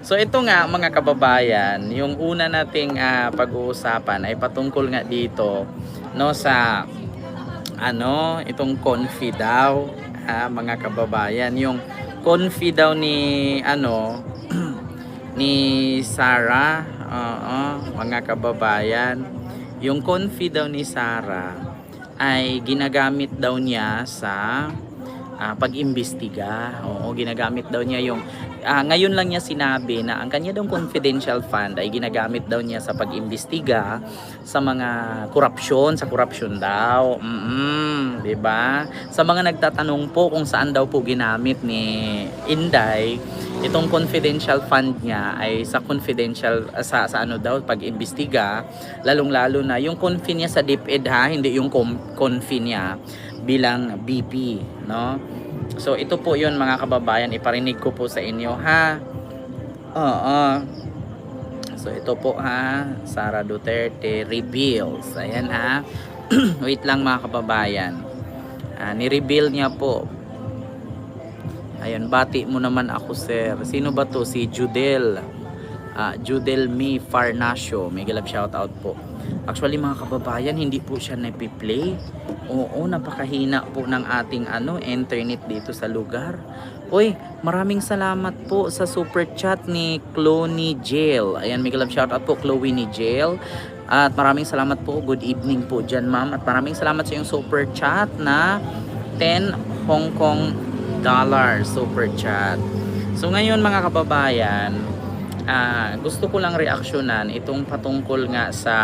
So ito nga mga kababayan, yung una nating pag-uusapan ay patungkol nga dito no sa itong confit daw, mga kababayan, yung confit daw ni ni Sarah. Oo, mga kababayan, yung confit daw ni Sarah ay ginagamit daw niya sa pag-imbestiga. Oo, ginagamit daw niya yung ngayon lang niya sinabi na ang kanya daw confidential fund ay ginagamit daw niya sa pag-imbestiga sa mga korupsyon daw. 'Di ba? Sa mga nagtatanong po kung saan daw po ginamit ni Inday itong confidential fund niya ay sa confidential sa ano daw pag-imbestiga, lalong-lalo na yung confi niya sa DepEd, hindi yung confi niya bilang BP, no? So ito po 'yun mga kababayan, iparinig ko po sa inyo, ha. Oo. So ito po, Sara Duterte reveals. Ayan, ha. Wait lang mga kababayan. Ni-reveal niya po. Ayun, bati mo naman ako, sir. Sino ba to? Si Judel. Judel Mi Farnacio. Mega love shoutout po. Actually mga kababayan, hindi po siya napiplay. Oo, napakahina po ng ating internet dito sa lugar. Uy, maraming salamat po sa super chat ni Chloe Jail. Ayan, mega love shoutout po Chloe ni Jail. At maraming salamat po. Good evening po dyan, ma'am. At maraming salamat sa yung super chat na 10 Hong Kong dollar super chat. So ngayon mga kababayan, gusto ko lang reaksyonan itong patungkol nga sa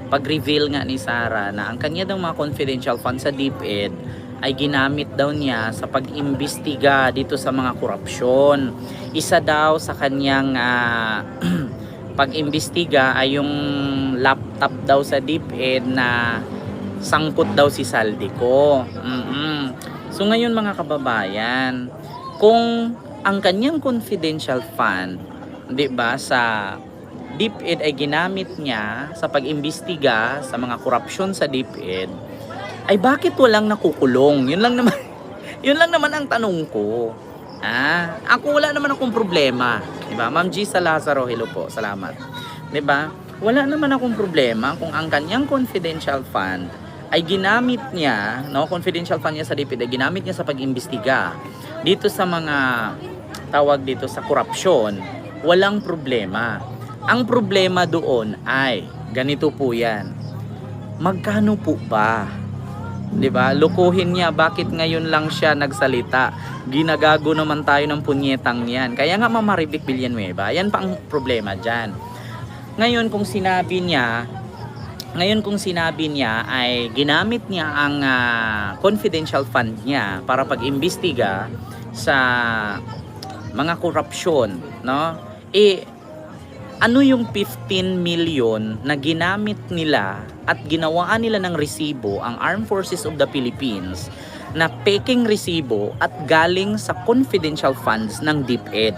pag-reveal nga ni Sarah na ang kanya daw mga confidential fund sa DepEd ay ginamit daw niya sa pag-imbestiga dito sa mga korupsyon. Isa daw sa kanyang pag-imbestiga ay yung laptop daw sa DepEd na sangkot daw si Saldico. So ngayon mga kababayan, kung ang kanyang confidential fund, 'di ba, sa DepEd ay ginamit niya sa pag-imbestiga sa mga korupsyon sa DepEd, ay bakit walang nakukulong? Yun lang naman. Yun lang naman ang tanong ko. Ako wala naman akong problema, 'di ba? Ma'am G sa Lazaro, hello po. Salamat. 'Di ba? Wala naman akong problema kung ang kanyang confidential fund ay ginamit niya, confidential fund niya sa DepEd ay ginamit niya sa pag-imbestiga dito sa mga tawag dito sa korupsyon, walang problema. Ang problema doon ay ganito po 'yan. Magkano po ba? 'Di ba? Lukuhin niya, bakit ngayon lang siya nagsalita? Ginagago naman tayo ng punyetang 'yan. Kaya nga Mama Ribic Villanueva, 'yan pa ang problema diyan. Ngayon kung sinabi niya ay ginamit niya ang confidential fund niya para pag-imbestiga sa mga korupsyon, no? Ano yung 15 million na ginamit nila at ginawaan nila ng resibo ang Armed Forces of the Philippines na peking resibo at galing sa confidential funds ng DepEd?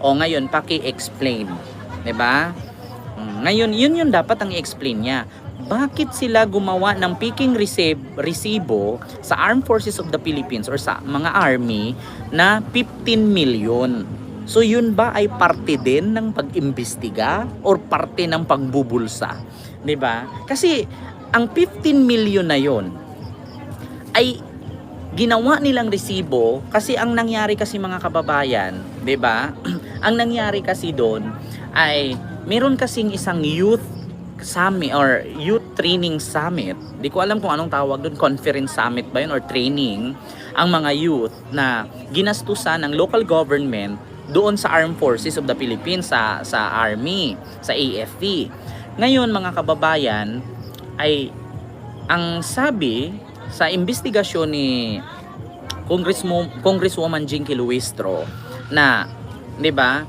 O ngayon, paki-explain, 'di ba? Ngayon, yun yung dapat ang i-explain niya. Bakit sila gumawa ng peking resibo sa Armed Forces of the Philippines or sa mga army na 15 million? So yun ba ay parte din ng pag-imbestiga or parte ng pagbubulsa? 'Di ba? Kasi ang 15 million na yon ay ginawa nilang resibo kasi ang nangyari kasi mga kababayan, 'di ba? Ang nangyari kasi doon ay meron kasing isang youth summit or youth training summit. Di ko alam kung anong tawag doon, conference summit ba yun or training, ang mga youth na ginastusan ng local government doon sa Armed Forces of the Philippines, sa Army, sa AFP. Ngayon mga kababayan, ay ang sabi sa investigasyon ni Congresswoman Jinky Luistro na, 'di ba,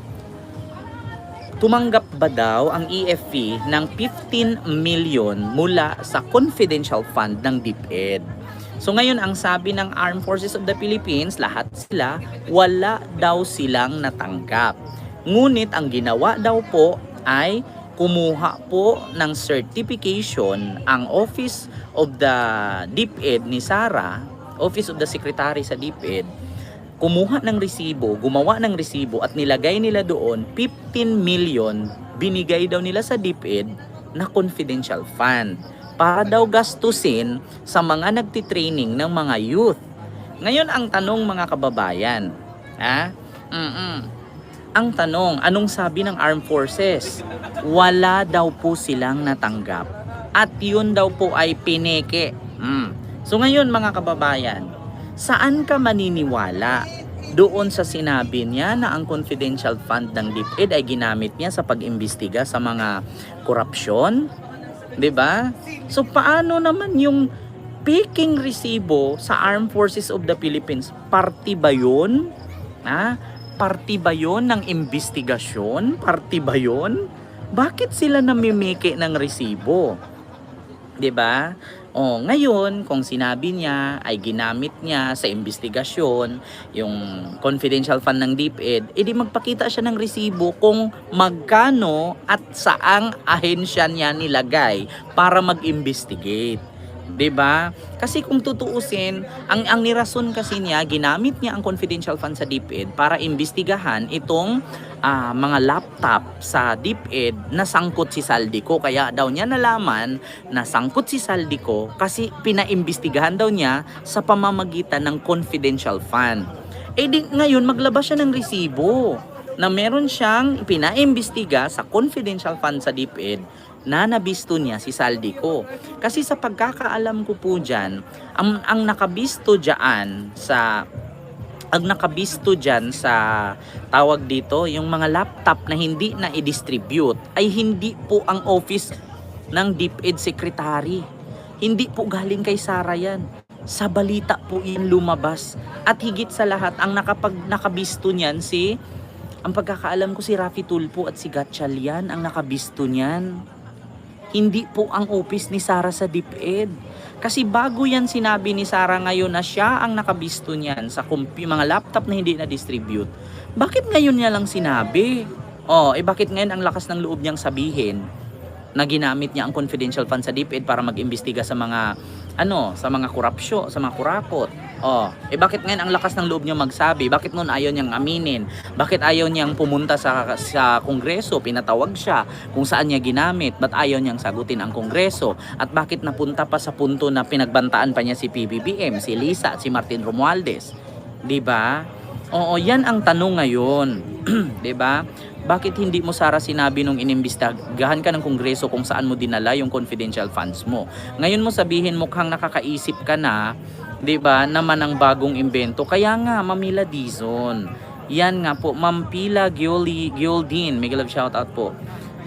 tumanggap ba daw ang AFP ng 15 million mula sa confidential fund ng DepEd? So ngayon ang sabi ng Armed Forces of the Philippines, lahat sila, wala daw silang natanggap. Ngunit ang ginawa daw po ay kumuha po ng certification ang Office of the DepEd ni Sara, Office of the Secretary sa DepEd, kumuha ng resibo, gumawa ng resibo at nilagay nila doon 15 million binigay daw nila sa DepEd na confidential fund para daw gastusin sa mga nagtitraining ng mga youth. Ngayon ang tanong mga kababayan, ang tanong, anong sabi ng Armed Forces? Wala daw po silang natanggap. At yun daw po ay pineke. So ngayon mga kababayan, saan ka maniniwala? Doon sa sinabi niya na ang confidential fund ng DepEd ay ginamit niya sa pag-imbestiga sa mga korupsyon? 'Di ba? So paano naman yung peking resibo sa Armed Forces of the Philippines? Parte ba yun? Parte ba yun ng investigasyon? Parte ba yun? Bakit sila namimiki ng resibo? 'Di ba? Ngayon, kung sinabi niya ay ginamit niya sa investigasyon yung confidential fund ng DepEd, edi magpakita siya ng resibo kung magkano at saang ahensya niya nilagay para mag-investigate. 'Di ba? Kasi kung tutuusin, ang nirason kasi niya, ginamit niya ang confidential fund sa DepEd para imbestigahan itong mga laptop sa DepEd na sangkot si Saldico. Kaya daw niya nalaman na sangkot si Saldico kasi pinaimbestigahan daw niya sa pamamagitan ng confidential fund. Ngayon maglabas siya ng resibo na meron siyang pinaimbestiga sa confidential fund sa DepEd na nabisto niya si Saldico. Kasi sa pagkakaalam ko po dyan, ang nakabisto dyan sa tawag dito, yung mga laptop na hindi na i-distribute ay hindi po ang office ng DepEd Secretary. Hindi po galing kay Sara yan. Sa balita po yan lumabas. At higit sa lahat, ang nakabisto niyan ang pagkakaalam ko si Raffy Tulfo at si Gatchalian ang nakabisto niyan. Hindi po ang office ni Sara sa DepEd. Kasi bago yan sinabi ni Sara ngayon na siya ang nakabisto niyan sa mga laptop na hindi na-distribute, bakit ngayon niya lang sinabi? Bakit ngayon ang lakas ng loob niyang sabihin na ginamit niya ang confidential fund sa DepEd para mag-imbestiga sa mga korupsyon, sa mga kurakot? Bakit ngayon ang lakas ng loob niya magsabi? Bakit noon ayaw niyang aminin? Bakit ayaw niyang pumunta sa Kongreso? Pinatawag siya kung saan niya ginamit. Ba't ayaw niyang sagutin ang Kongreso? At bakit napunta pa sa punto na pinagbantaan pa niya si PBBM, si Lisa at si Martin Romualdez? 'Di ba? Yan ang tanong ngayon. 'Di ba? Bakit hindi mo, Sara, sinabi nung inimbestigahan ka ng Kongreso kung saan mo dinala yung confidential funds mo? Ngayon mo sabihin mukhang nakakaisip ka na, 'di ba, naman ang bagong imbento. Kaya nga, Mamila Dizon. Yan nga po, Ma'am Pila Gyoldin, mega love shoutout po.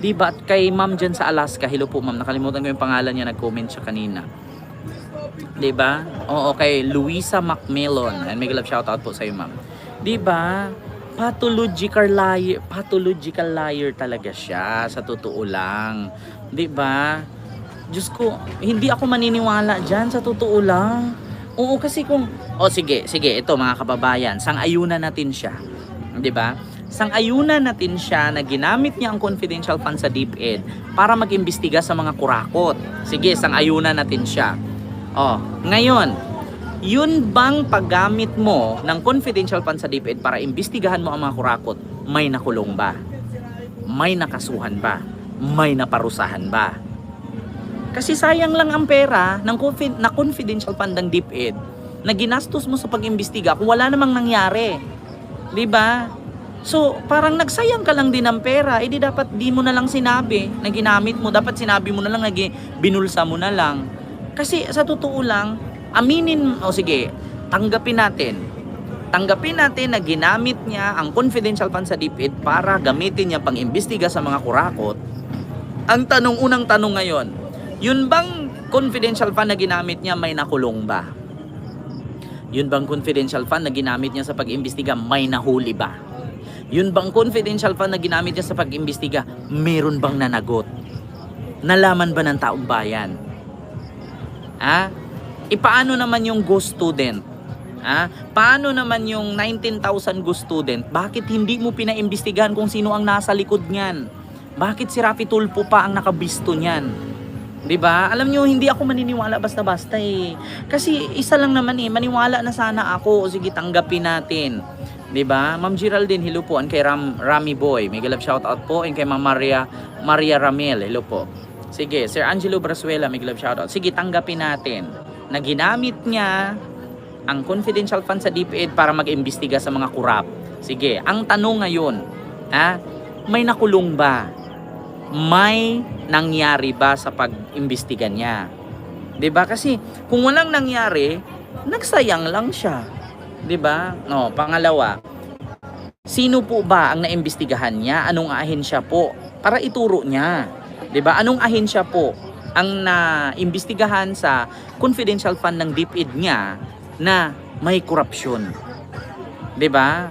'Di ba? At kay Ma'am dyan sa Alaska, hello po Ma'am, nakalimutan ko yung pangalan niya, nag-comment siya kanina. 'Di ba? Kay Luisa Macmillan, and mega love shoutout po sa iyo, Ma'am. 'Di ba? Pathological liar talaga siya, sa totoo lang. 'Di ba? Diyos ko, hindi ako maniniwala diyan, sa totoo lang. Kasi kung sige, ito mga kababayan, sang-ayunan natin siya. 'Di ba? Sang-ayunan natin siya na ginamit niya ang confidential fund sa DepEd para mag-imbestiga sa mga kurakot. Sige, sang-ayunan natin siya. Ngayon, yun bang paggamit mo ng confidential fund sa DepEd para imbestigahan mo ang mga kurakot, may nakulong ba? May nakasuhan ba? May naparusahan ba? Kasi sayang lang ang pera na confidential fund ng DepEd na ginastos mo sa pag-imbestiga kung wala namang nangyari. 'Di ba? So, parang nagsayang ka lang din ng pera, di dapat di mo na lang sinabi na ginamit mo. Dapat sinabi mo na lang na binulsa mo na lang. Kasi sa totoo lang, tanggapin natin na ginamit niya ang confidential fund sa DepEd para gamitin niya pang-imbestiga sa mga kurakot. Unang tanong ngayon, yun bang confidential fund na ginamit niya may nakulong ba? Yun bang confidential fund na ginamit niya sa pag-imbestiga may nahuli ba? Yun bang confidential fund na ginamit niya sa pag-imbestiga meron bang nanagot? Nalaman ba ng taong bayan? Paano naman yung ghost student? Paano naman yung 19,000 ghost student? Bakit hindi mo pinaimbestigahan kung sino ang nasa likod niyan? Bakit si Raffy Tulfo pa ang nakabisto niyan? 'Di ba? Alam nyo, hindi ako maniniwala basta-basta eh. Kasi isa lang naman eh, maniwala na sana ako. O sige, tanggapin natin. 'Di ba? Ma'am Geraldine, hello po. And kay Rami Boy, mega love shout out po. And kay Ma'am Maria Ramel, hello po. Sige, Sir Angelo Brasuela, mega love shout out. Sige, tanggapin natin na ginamit niya ang confidential fund sa DepEd para mag-imbestiga sa mga kurap. Sige, ang tanong ngayon, may nakulong ba? May nangyari ba sa pag-imbestiga niya? 'Di ba? Kasi kung walang nangyari, nagsayang lang siya. 'Di ba? No, pangalawa, sino po ba ang naimbestigahan niya? Anong ahensya po? Para ituro niya. 'Di ba? Anong ahensya po ang naimbestigahan sa confidential fund ng DepEd niya na may korupsyon? 'Di ba?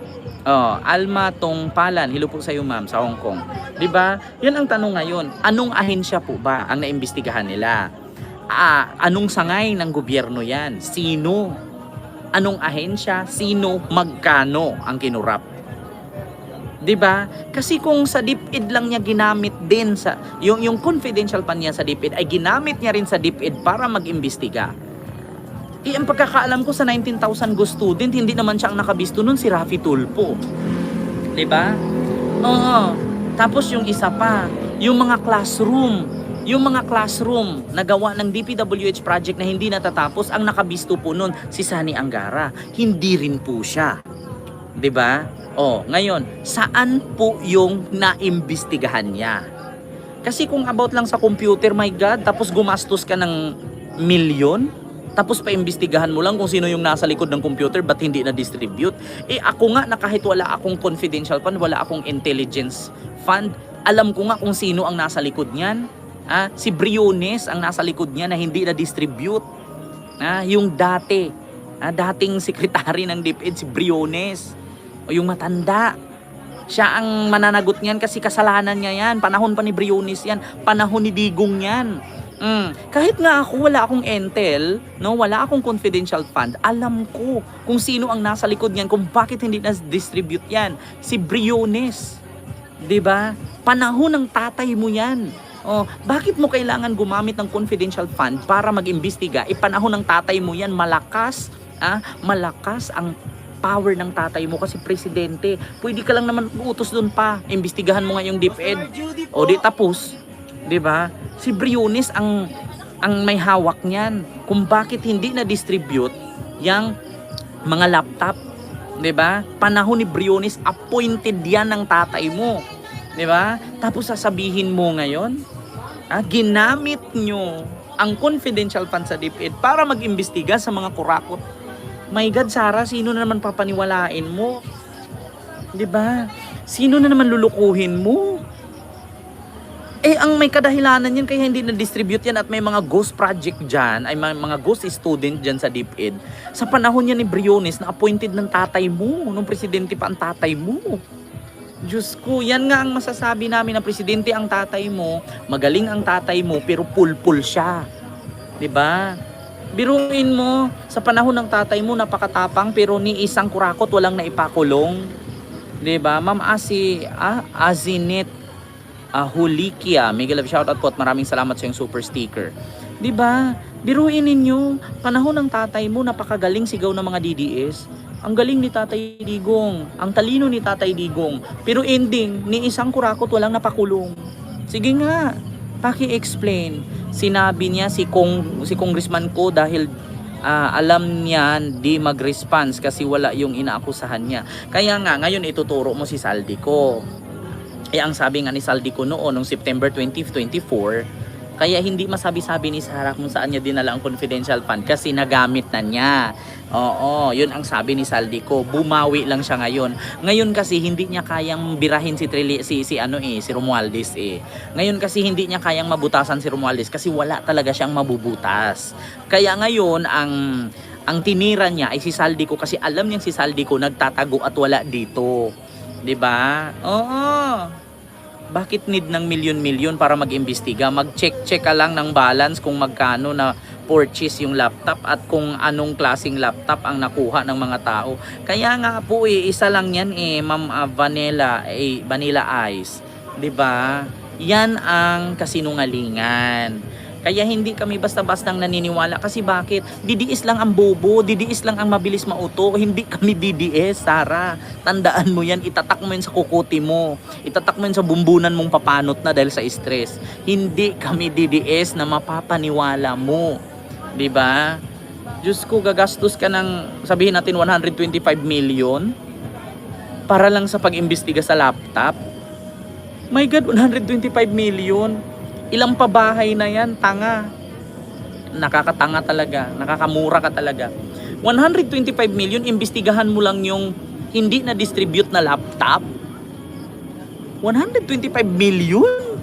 Alma Tongpalan, hello po sa iyo ma'am sa Hong Kong. 'Di ba? 'Yun ang tanong ngayon. Anong ahensya po ba ang naimbestigahan nila? Anong sangay ng gobyerno 'yan? Sino? Anong ahensya? Sino? Magkano ang kinurap? 'Di ba? Kasi kung sa DepEd lang niya ginamit din sa yung confidential fund niya sa DepEd ay ginamit niya rin sa DepEd para mag-imbestiga. Ang pagkakaalam ko sa 19,000 go student, hindi naman siya ang nakabisto nun, si Raffy Tulfo. 'Di ba? Oo. Tapos yung isa pa, yung mga classroom na gawa ng DPWH project na hindi natatapos, ang nakabisto po nun si Sani Angara. Hindi rin po siya. 'Di ba? Ngayon, saan po yung naimbestigahan niya? Kasi kung about lang sa computer, my God, tapos gumastos ka ng milyon, tapos paimbestigahan mo lang kung sino yung nasa likod ng computer, ba't hindi na-distribute? Ako nga na kahit wala akong confidential fund, wala akong intelligence fund, alam ko nga kung sino ang nasa likod niyan. Si Briones ang nasa likod niya na hindi na-distribute. Yung dating sekretary ng DepEd, si Briones. O yung matanda. Siya ang mananagot niyan kasi kasalanan niya yan. Panahon pa ni Briones yan. Panahon ni Digong yan. Kahit nga ako wala akong intel, no, wala akong confidential fund, alam ko kung sino ang nasa likod niyan, kung bakit hindi na-distribute yan. Si Briones. 'Di ba? Panahon ng tatay mo yan. Bakit mo kailangan gumamit ng confidential fund para mag-imbestiga? Panahon ng tatay mo yan, malakas ang power ng tatay mo kasi presidente. Pwede ka lang naman utos doon pa. Imbestigahan mo nga yung DepEd. Di tapos. 'Di ba? Si Briones ang may hawak niyan. Kung bakit hindi na-distribute yang mga laptop, 'di ba? Panahon ni Briones, appointed 'yan ng tatay mo. 'Di ba? Tapos sasabihin mo ngayon, ginamit nyo ang confidential fund sa DepEd para mag-imbestiga sa mga kurakot. My God, Sarah, sino na naman papaniwalain mo? 'Di ba? Sino na naman lulukuhin mo? Ang may kadahilanan yan kaya hindi na-distribute yan at may mga ghost project dyan, ay mga ghost student dyan sa DepEd. Sa panahon yan ni Briones na appointed ng tatay mo, nung presidente pa ang tatay mo. Diyos ko, yan nga ang masasabi namin na presidente ang tatay mo, magaling ang tatay mo, pero pulpul siya. 'Di ba? Biruin mo, sa panahon ng tatay mo, napakatapang, pero ni isang kurakot walang naipakulong. 'Di ba? Ma'am Azinet Hulikia, mega love shoutout po at maraming salamat sa yung super sticker. 'Di ba? Biruin ninyo, panahon ng tatay mo, napakagaling sigaw ng mga DDS. Ang galing ni Tatay Digong, ang talino ni Tatay Digong, pero ending ni isang kurakot walang napakulong. Sige nga, paki-explain. Sinabi niya si congressman ko dahil alam niya di mag-response kasi wala yung inaakusahan niya. Kaya nga ngayon ituturo mo si Saldico. Ang sabi nga ni Saldico noong September 2024, kaya hindi masabi-sabi ni Sarah kung saan niya dinala ang confidential fund kasi nagamit na niya. Yun ang sabi ni Saldico. Bumawi lang siya ngayon. Ngayon kasi hindi niya kayang birahin si Romualdez eh. Ngayon kasi hindi niya kayang mabutasan si Romualdez kasi wala talaga siyang mabubutas. Kaya ngayon ang tinira niya ay si Saldico kasi alam niyang si Saldico nagtatago at wala dito. 'Di ba? Bakit need ng milyon-milyon para mag-imbestiga? Mag-check ka lang ng balance kung magkano na purchase yung laptop at kung anong klaseng laptop ang nakuha ng mga tao. Kaya nga po isa lang yan Ma'am Vanilla Ice. 'Di ba? Yan ang kasinungalingan. Kaya hindi kami basta-bastang naniniwala. Kasi bakit? Didiis lang ang bobo, didiis lang ang mabilis mauto. Hindi kami didiis, Sarah. Tandaan mo yan, itatak mo yan sa kukuti mo. Itatak mo yan sa bumbunan mong papanot na dahil sa stress. Hindi kami didiis na mapapaniwala mo. 'Di ba? Diyos ko, gagastos ka ng, sabihin natin 125 million para lang sa pag-imbestiga sa laptop. My God, 125 million. Ilang pabahay na yan, tanga. Nakakatanga talaga, nakakamura ka talaga. 125 million, imbestigahan mo lang yung hindi na-distribute na laptop. 125 million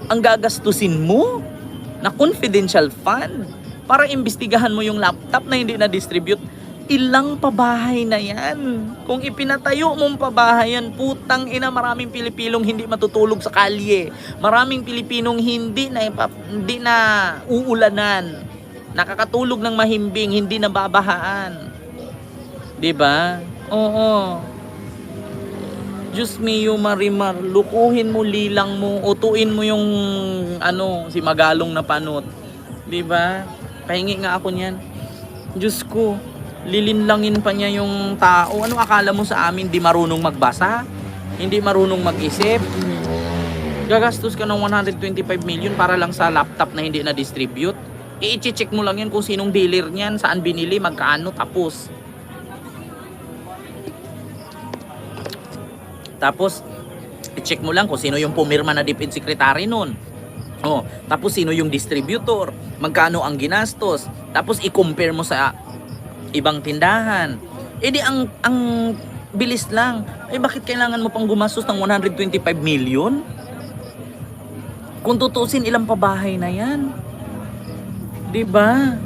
ang gagastusin mo na confidential fund para imbestigahan mo yung laptop na hindi na-distribute. Ilang pabahay na yan. Kung ipinatayo mong pabahay yan, putang ina, maraming Pilipinong hindi matutulog sa kalye. Maraming Pilipinong hindi na uulanan. Nakakatulog ng mahimbing, hindi nababahaan. 'Di ba? Oo. Diyos mio, Marimar, lukuhin mo, lilang mo, utuin mo yung si Magalong na panot. 'Di ba? Pahingi nga ako niyan. Diyos ko, lilinlangin pa niya yung tao. Ano akala mo sa amin, di marunong magbasa? Hindi marunong mag-isip? Gagastos ka ng 125 million para lang sa laptop na hindi na-distribute? I-check mo lang yan kung sinong dealer niyan, saan binili, magkano, tapos. Tapos, i-check mo lang kung sino yung pumirma na DepEd Secretary nun. Oh, tapos sino yung distributor, magkano ang ginastos, tapos i-compare mo sa ibang tindahan. Eh di ang bilis lang. Eh bakit kailangan mo pang gumastos ng 125 million? Kung tutusin, ilang pabahay na yan. 'Di ba?